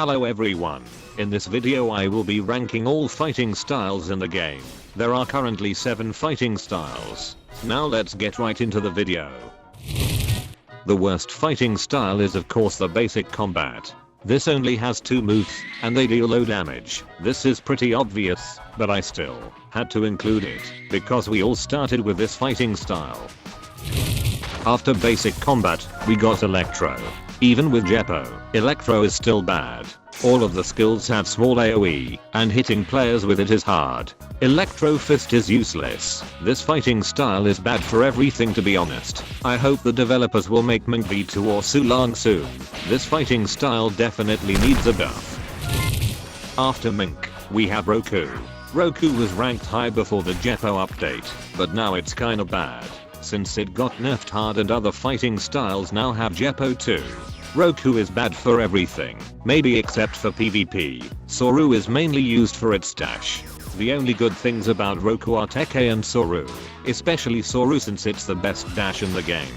Hello everyone. In this video I will be ranking all fighting styles in the game. There are currently 7 fighting styles. Now let's get right into the video. The worst fighting style is of course the basic combat. This only has 2 moves, and they deal low damage. This is pretty obvious, but I still had to include it, because we all started with this fighting style. After basic combat, we got Electro. Even with GPO, Electro is still bad. All of the skills have small AoE, and hitting players with it is hard. Electro Fist is useless. This fighting style is bad for everything, to be honest. I hope the developers will make Mink V2 or Sulang soon. This fighting style definitely needs a buff. After Mink, we have Roku. Roku was ranked high before the GPO update, but now it's kinda bad, since it got nerfed hard and other fighting styles now have GPO too. Roku is bad for everything, maybe except for PvP. Soru is mainly used for its dash. The only good things about Roku are Teke and Soru, especially Soru since it's the best dash in the game.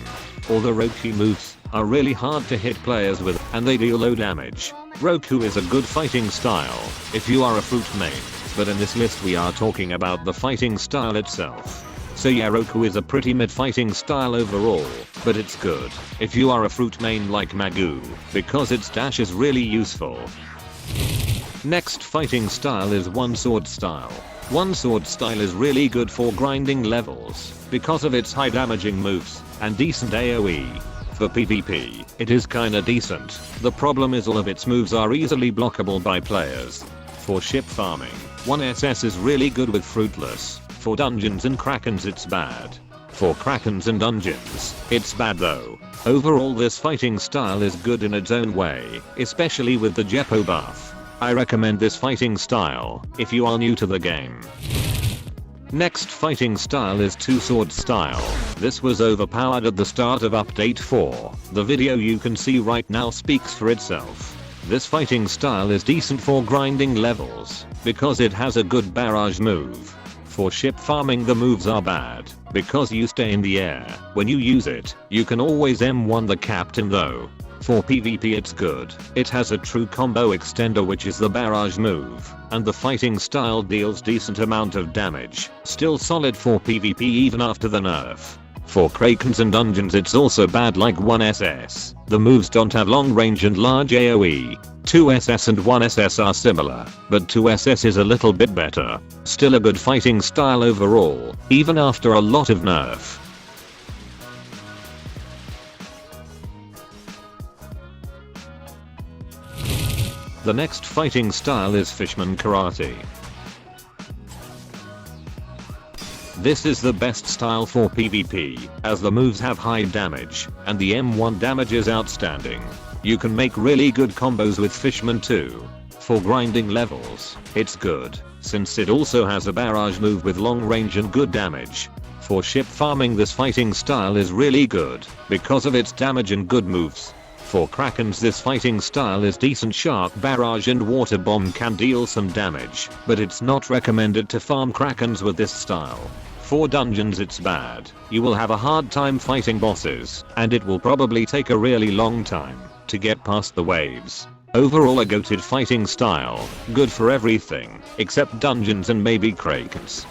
All the Roku moves are really hard to hit players with, and they deal low damage. Roku is a good fighting style if you are a fruit main, but in this list we are talking about the fighting style itself. So yeah, Roku is a pretty mid fighting style overall, but it's good if you are a fruit main like Magoo, because its dash is really useful. Next fighting style is One Sword style. One Sword style is really good for grinding levels, because of its high damaging moves, and decent AoE. For PvP, it is kinda decent. The problem is all of its moves are easily blockable by players. For ship farming, 1SS is really good with Fruitless. For dungeons and krakens it's bad. For krakens and dungeons, it's bad though. Overall this fighting style is good in its own way, especially with the GPO buff. I recommend this fighting style if you are new to the game. Next fighting style is Two Sword style. This was overpowered at the start of update 4. The video you can see right now speaks for itself. This fighting style is decent for grinding levels, because it has a good barrage move. For ship farming the moves are bad, because you stay in the air. When you use it, you can always M1 the captain though. For PvP it's good. It has a true combo extender which is the barrage move, and the fighting style deals decent amount of damage. Still solid for PvP even after the nerf. For krakens and dungeons it's also bad like 1SS. The moves don't have long range and large AoE. 2SS and 1SS are similar, but 2SS is a little bit better. Still a good fighting style overall, even after a lot of nerf. The next fighting style is Fishman Karate. This is the best style for PvP, as the moves have high damage, and the M1 damage is outstanding. You can make really good combos with Fishman too. For grinding levels, it's good, since it also has a barrage move with long range and good damage. For ship farming this fighting style is really good, because of its damage and good moves. For krakens this fighting style is decent. Shark barrage and water bomb can deal some damage, but it's not recommended to farm krakens with this style. For dungeons it's bad. You will have a hard time fighting bosses, and it will probably take a really long time to get past the waves. Overall a goated fighting style, good for everything, except dungeons and maybe krakens.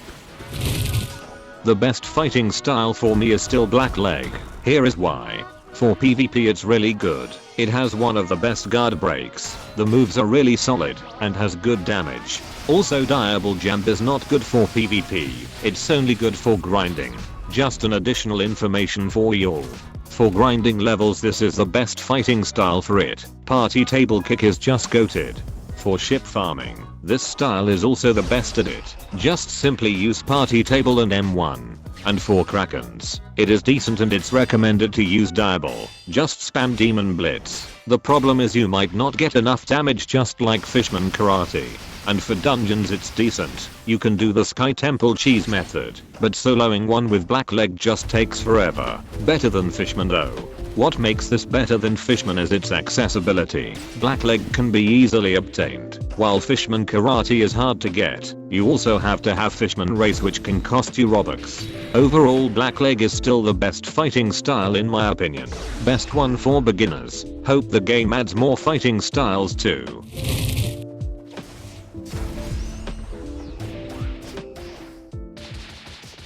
The best fighting style for me is still Blackleg. Here is why. For PvP it's really good. It has one of the best guard breaks. The moves are really solid and has good damage. Also Diable Jump is not good for PvP. It's only good for grinding. Just an additional information for y'all. For grinding levels this is the best fighting style for it. Party Table Kick is just goated. For ship farming, this style is also the best at it. Just simply use Party Table and M1. And for krakens, it is decent and it's recommended to use Diable. Just spam Demon Blitz. The problem is you might not get enough damage just like Fishman Karate. And for dungeons it's decent. You can do the Sky Temple cheese method, but soloing one with Blackleg just takes forever. Better than Fishman though. What makes this better than Fishman is its accessibility. Blackleg can be easily obtained. While Fishman Karate is hard to get, you also have to have Fishman Race, which can cost you Robux. Overall, Blackleg is still the best fighting style in my opinion. Best one for beginners. Hope the game adds more fighting styles too.